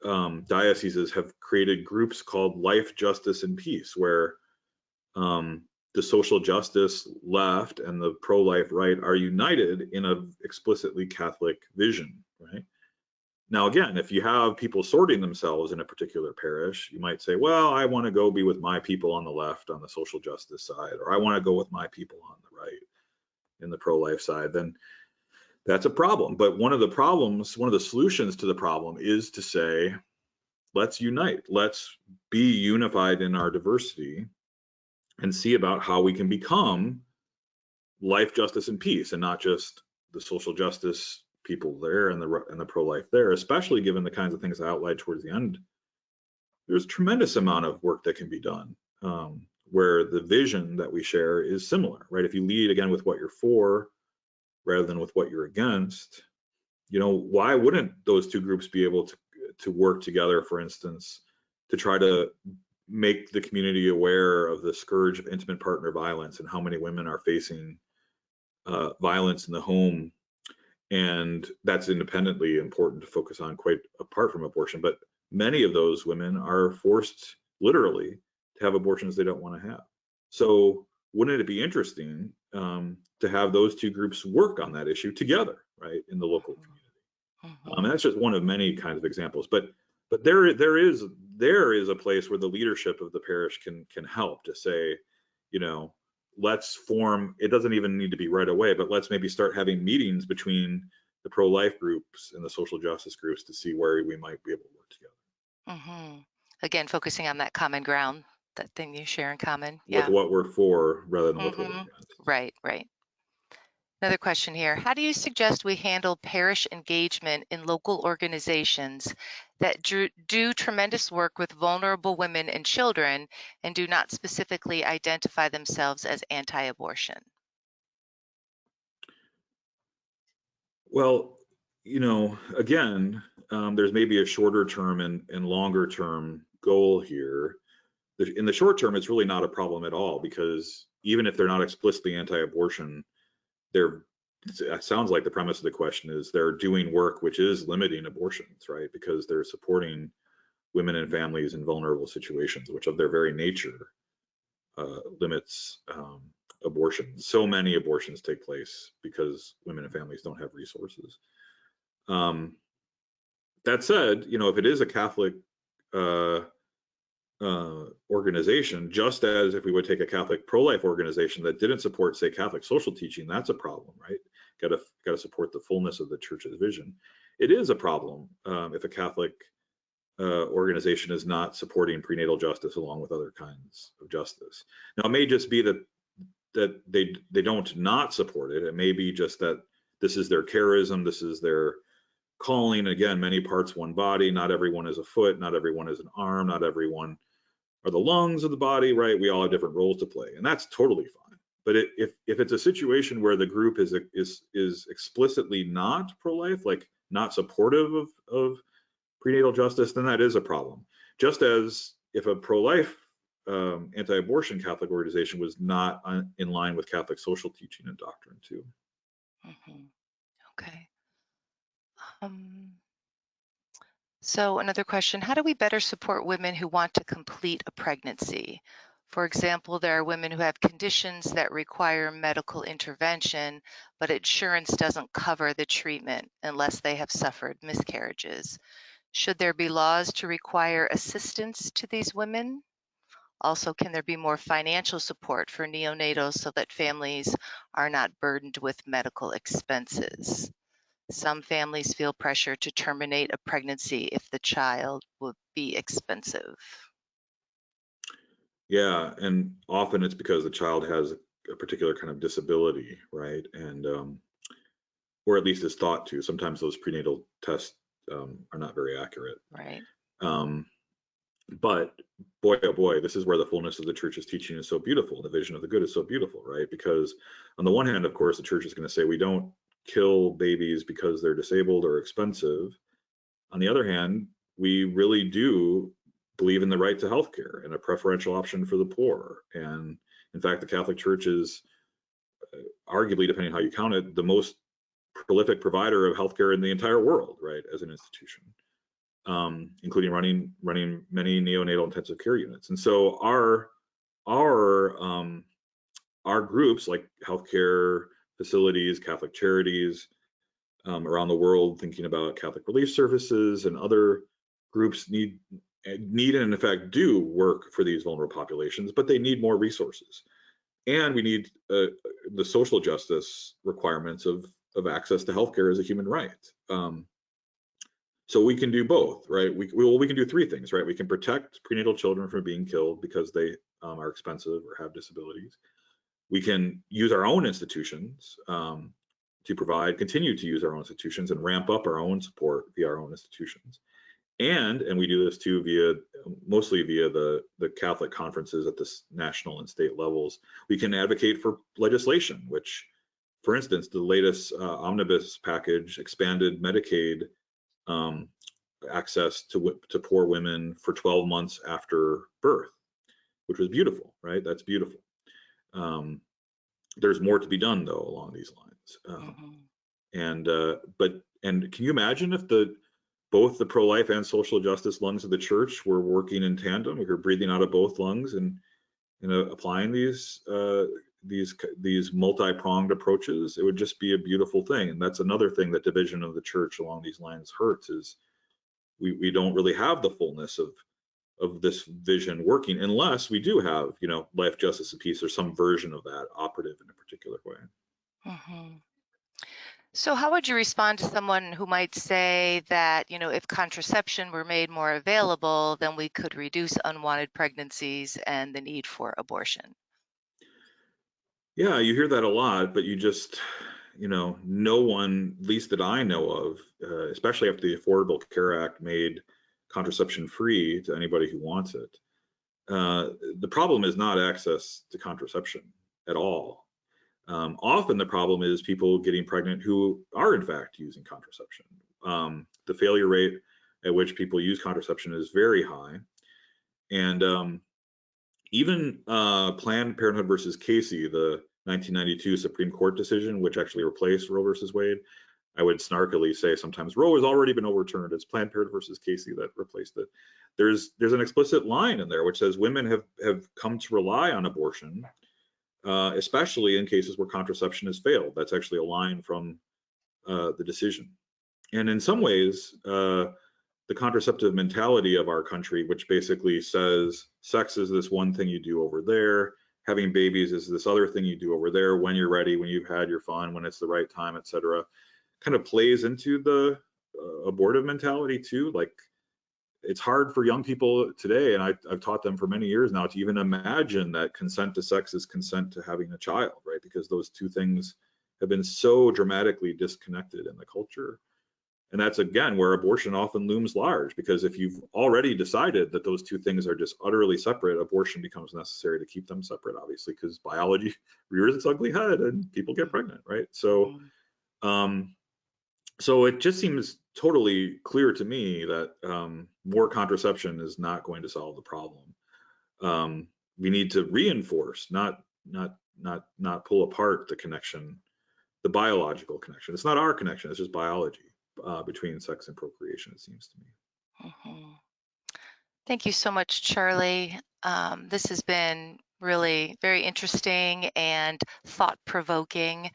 dioceses have created groups called Life, Justice, and Peace, where the social justice left and the pro-life right are united in an explicitly Catholic vision, right? Now, again, if you have people sorting themselves in a particular parish, you might say, well, I want to go be with my people on the left on the social justice side, or I want to go with my people on the right in the pro-life side. Then that's a problem. But one of the solutions to the problem is to say, let's unite, let's be unified in our diversity and see about how we can become life, justice, and peace, and not just the social justice people there and the pro-life there, especially given the kinds of things I outlined towards the end. There's a tremendous amount of work that can be done where the vision that we share is similar, right? If you lead again with what you're for rather than with what you're against, why wouldn't those two groups be able to work together, for instance, to try to make the community aware of the scourge of intimate partner violence and how many women are facing violence in the home. And that's independently important to focus on, quite apart from abortion. But many of those women are forced literally to have abortions they don't want to have. So wouldn't it be interesting to have those two groups work on that issue together, right, in the local community? And that's just one of many kinds of examples. But there is a place where the leadership of the parish can help to say, let's form, it doesn't even need to be right away, but let's maybe start having meetings between the pro-life groups and the social justice groups to see where we might be able to work together. Again, focusing on that common ground, that thing you share in common. With what we're for rather than with what we're against. Right. Another question here. How do you suggest we handle parish engagement in local organizations that do tremendous work with vulnerable women and children and do not specifically identify themselves as anti-abortion? Well, again, there's maybe a shorter term and longer term goal here. In the short term, it's really not a problem at all, because even if they're not explicitly anti-abortion, it sounds like the premise of the question is they're doing work which is limiting abortions, right? Because they're supporting women and families in vulnerable situations, which of their very nature limits abortions. So many abortions take place because women and families don't have resources. That said, if it is a Catholic organization, just as if we would take a Catholic pro-life organization that didn't support, say, Catholic social teaching, that's a problem, right? Got to support the fullness of the church's vision. It is a problem if a Catholic organization is not supporting prenatal justice along with other kinds of justice. Now, it may just be that they don't not support it. It may be just that this is their charism, this is their calling. Again, many parts, one body. Not everyone is a foot, not everyone is an arm, not everyone are the lungs of the body, right? We all have different roles to play, and that's totally fine. But if it's a situation where the group is explicitly not pro-life, like not supportive of prenatal justice, then that is a problem. Just as if a pro-life anti-abortion Catholic organization was not in line with Catholic social teaching and doctrine too. Okay. So another question, how do we better support women who want to complete a pregnancy? For example, there are women who have conditions that require medical intervention, but insurance doesn't cover the treatment unless they have suffered miscarriages. Should there be laws to require assistance to these women? Also, can there be more financial support for neonatals so that families are not burdened with medical expenses? Some families feel pressure to terminate a pregnancy if the child would be expensive. Yeah, and often it's because the child has a particular kind of disability, right? And or at least is thought to. Sometimes those prenatal tests are not very accurate. Right. But boy, oh boy, this is where the fullness of the church's teaching is so beautiful. The vision of the good is so beautiful, right? Because on the one hand, of course, the church is going to say we don't kill babies because they're disabled or expensive. On the other hand, we really do believe in the right to health care and a preferential option for the poor. And in fact, the Catholic Church is arguably, depending on how you count it, the most prolific provider of healthcare in the entire world, right, as an institution, including running many neonatal intensive care units. And so our groups like healthcare facilities, Catholic charities around the world, thinking about Catholic relief services and other groups need and in fact do work for these vulnerable populations, but they need more resources. And we need the social justice requirements of access to healthcare as a human right. So we can do both, right? We can do three things, right? We can protect prenatal children from being killed because they are expensive or have disabilities. We can use our own institutions to continue to use our own institutions and ramp up our own support via our own institutions. And we do this too mostly via the Catholic conferences at the national and state levels. We can advocate for legislation, which, for instance, the latest omnibus package expanded Medicaid access to poor women for 12 months after birth, which was beautiful, right? That's beautiful. There's more to be done though along these lines. And can you imagine if both the pro-life and social justice lungs of the church were working in tandem? We were breathing out of both lungs and applying these multi-pronged approaches. It would just be a beautiful thing. And that's another thing that division of the church along these lines hurts, is we don't really have the fullness of this vision working unless we do have, life, justice, and peace, or some version of that operative in a particular way. So how would you respond to someone who might say that, if contraception were made more available, then we could reduce unwanted pregnancies and the need for abortion? Yeah, you hear that a lot, but you just, no one, at least that I know of, especially after the Affordable Care Act made contraception free to anybody who wants it. The problem is not access to contraception at all. Often the problem is people getting pregnant who are in fact using contraception. The failure rate at which people use contraception is very high. And even Planned Parenthood versus Casey, the 1992 Supreme Court decision, which actually replaced Roe versus Wade, I would snarkily say sometimes Roe has already been overturned. It's Planned Parenthood versus Casey that replaced it. There's an explicit line in there which says women have come to rely on abortion especially in cases where contraception has failed. That's actually a line from the decision. And in some ways, the contraceptive mentality of our country, which basically says sex is this one thing you do over there, having babies is this other thing you do over there when you're ready, when you've had your fun, when it's the right time, etc., kind of plays into the abortive mentality too. Like, it's hard for young people today, and I've taught them for many years now, to even imagine that consent to sex is consent to having a child, right? Because those two things have been so dramatically disconnected in the culture. And that's, again, where abortion often looms large, because if you've already decided that those two things are just utterly separate, abortion becomes necessary to keep them separate, obviously, because biology rears its ugly head and people get pregnant, right? So, so it just seems totally clear to me that more contraception is not going to solve the problem. We need to reinforce, not pull apart the connection, the biological connection. It's not our connection; it's just biology between sex and procreation, it seems to me. Thank you so much, Charlie. This has been really very interesting and thought-provoking.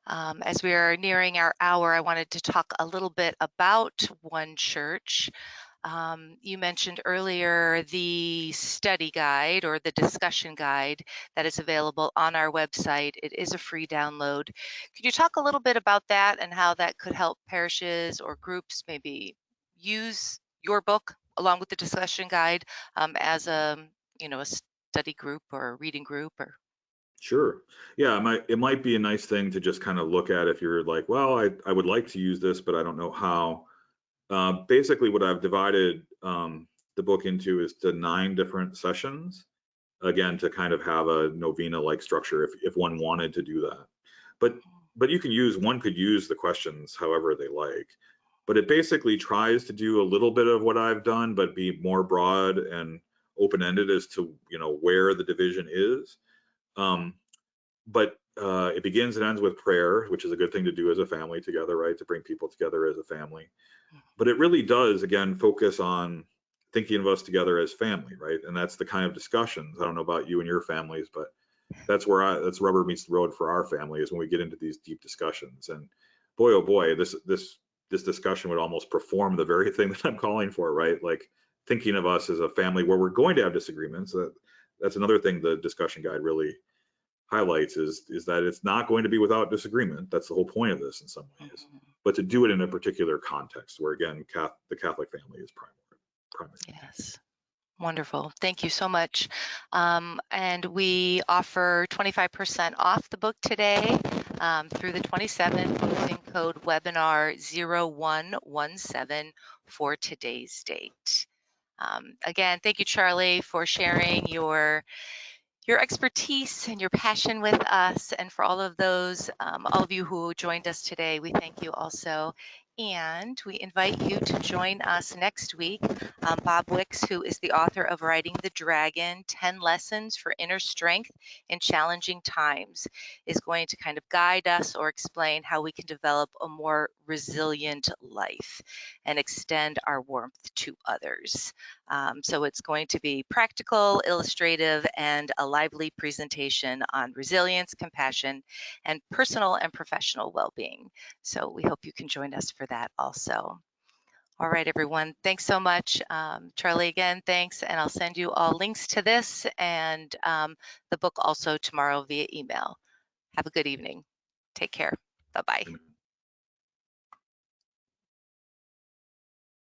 As we are nearing our hour, I wanted to talk a little bit about One Church. You mentioned earlier the study guide or the discussion guide that is available on our website. It is a free download. Could you talk a little bit about that and how that could help parishes or groups maybe use your book along with the discussion guide as a study group or a reading group? Or Sure. Yeah, it might be a nice thing to just kind of look at if you're like, well, I would like to use this, but I don't know how. Basically, what I've divided the book into is to 9 different sessions, again, to kind of have a novena-like structure if one wanted to do that. But one could use the questions however they like. But it basically tries to do a little bit of what I've done, but be more broad and open-ended as to where the division is. But it begins and ends with prayer, which is a good thing to do as a family together, right? To bring people together as a family. But it really does, again, focus on thinking of us together as family, right? And that's the kind of discussions. I don't know about you and your families, but that's that's rubber meets the road for our family, is when we get into these deep discussions. And boy, oh boy, this discussion would almost perform the very thing that I'm calling for, right? Like, thinking of us as a family where we're going to have disagreements. That's another thing the discussion guide really highlights is that it's not going to be without disagreement. That's the whole point of this in some ways, but to do it in a particular context where, again, the Catholic family is primary. Yes. Wonderful. Thank you so much. And we offer 25% off the book today through the 27th using code webinar0117 for today's date. Again, thank you, Charlie, for sharing your expertise and your passion with us. And for all of you who joined us today, we thank you also. And we invite you to join us next week. Bob Wicks, who is the author of Riding the Dragon, 10 Lessons for Inner Strength in Challenging Times, is going to kind of guide us or explain how we can develop a more resilient life and extend our warmth to others. So it's going to be practical, illustrative, and a lively presentation on resilience, compassion, and personal and professional well-being. So we hope you can join us for that also. All right, everyone. Thanks so much. Charlie, again, thanks. And I'll send you all links to this and the book also tomorrow via email. Have a good evening. Take care. Bye-bye.